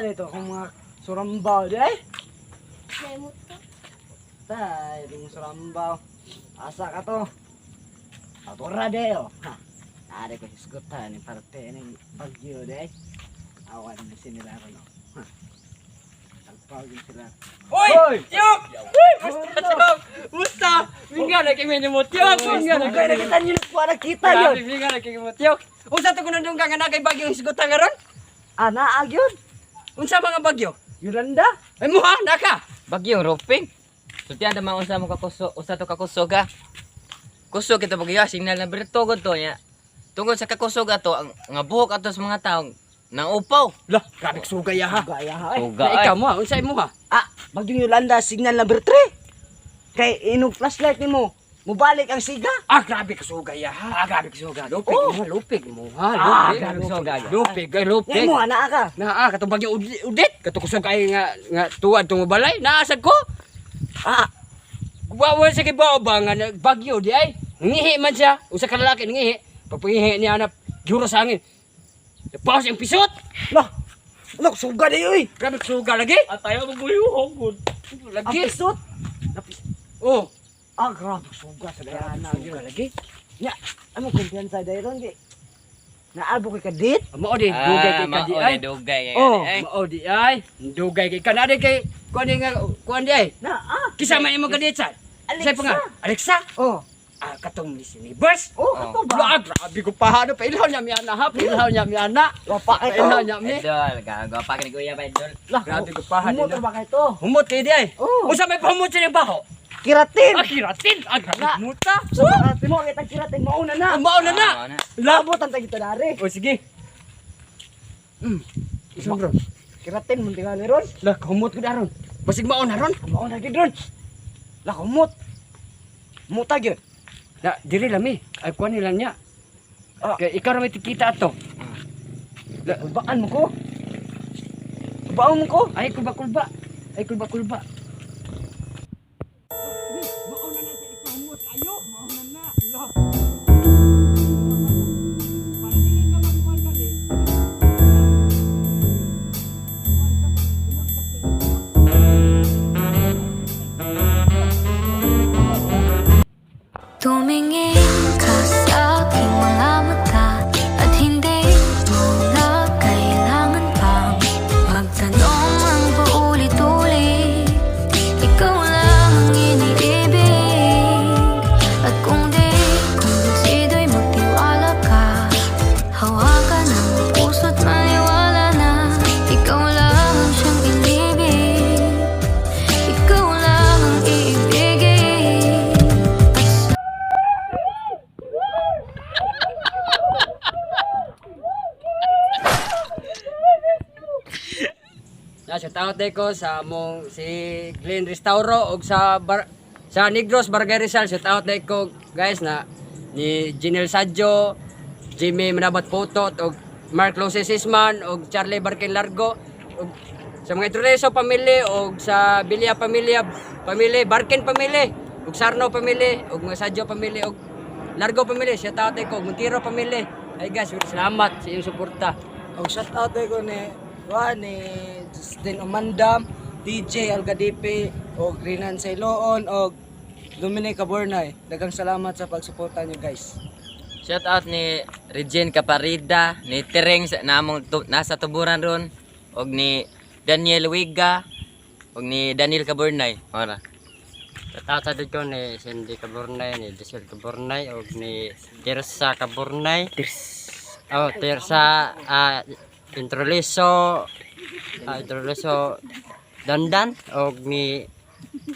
dito akong mga surambaw di ay. Lemot ko. Tay, itong surambaw. Asa ka to? Atura de oh. Ha. Ada ko hisgutan ni parte ni Bagyo di ay. Awan na sinila ko no. Ha. Tagpawin sila. Hoy! Tiyok! Musta, Tiyok? Musta? Mingga na kami ni mo, Tiyok! Mingga na Kaya kami. nakita niyo na nakita yun. Mingga na kami mo, Tiyok! Unsa to kuno dong nga kay bagyo hisgutan karon? Ana agyon. Unsa mga bagyo? Yolanda. Ay mo ha, naka. Bagyo roping. Sultihan ta mga unsa mo kakuso, usa to kakusog ha. Kusog kita bagyo signal na bertugod to nya. Tungod sa kakusog ato ang nga buhok ato sa mga taong nang upaw. Lah, grabe sugay ha. Gaya ha. Ay. Suga Na ikaw mo ha, unsa mo ha? Ah, Bagyo Yolanda signal number 3. Kay inog flashlight nimo. Mubalik ang siga. Ah, grabe ka sugay ha. Ah, grabe ka sugay. Lupig Oh. mo, lupig mo ha. Ah, Lupig. grabe sugay. Lupig, ay Ngay lupig. mo ana ka. Na katong bagyo udit, katong kusog kay nga tuwad tong balay, naasag ko. Ah, Gubawa sa kibaw ba nga bagyo di ay. Ngihi man siya, usa ka lalaki ngihi. Pagpangihi niya na juro sa angin. Tapos yung pisot. lah. Ano suga di oy. Grabe suga lagi. At tayo maguyuhog gud. Ang Lagi. pisot. Oh, Ah, grabe suga sa dayana suga gyud. lagi. Nya, amo kumpiyansa dayron di. Naabo kay kadit. Mao di dugay kay kadi ay. Dugay kay Oh, ay. Mao di ay. Dugay kay kanade kay kuan nga kuan di ay. Na Kisa man imo kadit sa. Alexa. Say pa nga, Alexa. Oh. Ah, katong Miss Universe. Oh, ato ba? Ba, grabe ko pa ano pa ilhaw niya mi ana ha. Ilhaw niya mi ana. Wapa kay Ilhaw to. niya mi. Idol, gago pa kini kuya ba idol. Lah, Grabe ko pa Humot ano. ba kay to? Humot kay di ay. Oh. Usa may pahumot sa baho. Kiratin. Ah, kiratin. Ah, grabe Na. muta. So, kiratin mo kita kiratin mauna na. Ah, mao na na. Labot ang tagito dari. O sige. Isang bro. Kiratin mun tingali ron. Lah, humot ko daron. Basig mao na ron. Mauna gid ron. Lah humot. Muta gyud. Na, dili lami. Ay, kuha nila niya. Ah. Kaya ikaw na may tikita ato. Baan mo ko? Baon mo ko? Ay, kulba-kulba. Ay, kulba-kulba. Mauna na sa ipahumot. Ayo, mauna na. Lah. Para dili ka magkuhan ka ni. Tumingin ka sa aking mga mata at hindi mo na kailangan pang magtanong ang paulit-ulit. Ikaw lang ang iniibig at kung desido'y magtiwala ka, hawakan ang puso't maniwala na ikaw lang ang siyang inibig. Ikaw lang ang iibigin. Sa taot ko sa mong si Glenn Restauro og sa Negros Barangay Rizal sa taot ko guys na ni Jinel Sadjo, Jimmy Manabat Putot og Mark Loses Sisman og Charlie Barkin Largo og sa mga Troneso family og sa Bilya pamilya Barkin family og Sarno family og mga Sadjo family og Largo family sa taot ko Montero family. Ay guys, salamat sa iyong suporta. Og shout out ko ni Justin Omandam, DJ Algadipe, og Rinan Sailoon, og Dominic Cabornay. Daghang salamat sa pagsuporta niyo guys. Shout out ni Regine Caparida, ni Tereng nasa tuburan ron, og ni Daniel Wiga, og ni Daniel Caburnay. Ora. Tatasa ko ni Cindy Caburnay, ni Giselle Caburnay, og ni Tirsa Caburnay. Oh, Tirsa Introleso Dandan, og ni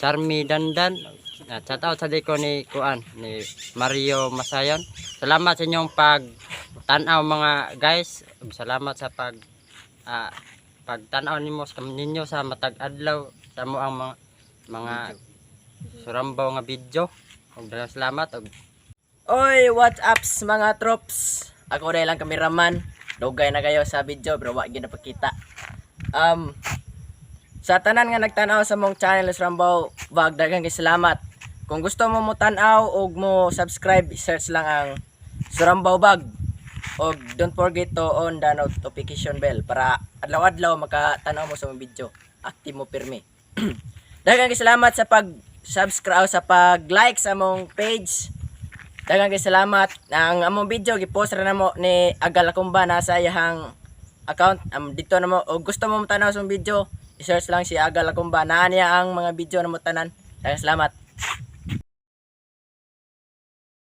Charmy Dandan. Shout out sa ko ni Kuan, ni Mario Masayon. Salamat sa inyong pagtanaw mga guys. Salamat sa pagtanaw ninyo sa matag adlaw sa mo ang mga surambaw nga video. Og salamat og Oy, what's ups mga trops? Ako na lang kameraman. Dugay na kayo sa video pero wag gyud napakita. Sa tanan nga nagtanaw sa mong channel Surambaw Vlog, daghang salamat. Kung gusto mo tan-aw og mo subscribe, search lang ang Surambaw Vlog. Og don't forget to on the notification bell para adlaw-adlaw makatanaw mo sa mga video. Active mo pirmi. Daghang salamat sa pag-subscribe sa pag-like sa among page. Daghang salamat. Ang among video gipost ra namo ni Agal Akumba nasa iyang account. Dito namo og gusto mo tanaw sa video, i-search lang si Agal Akumba. Naa niya ang mga video na mo tanan. Daghang salamat.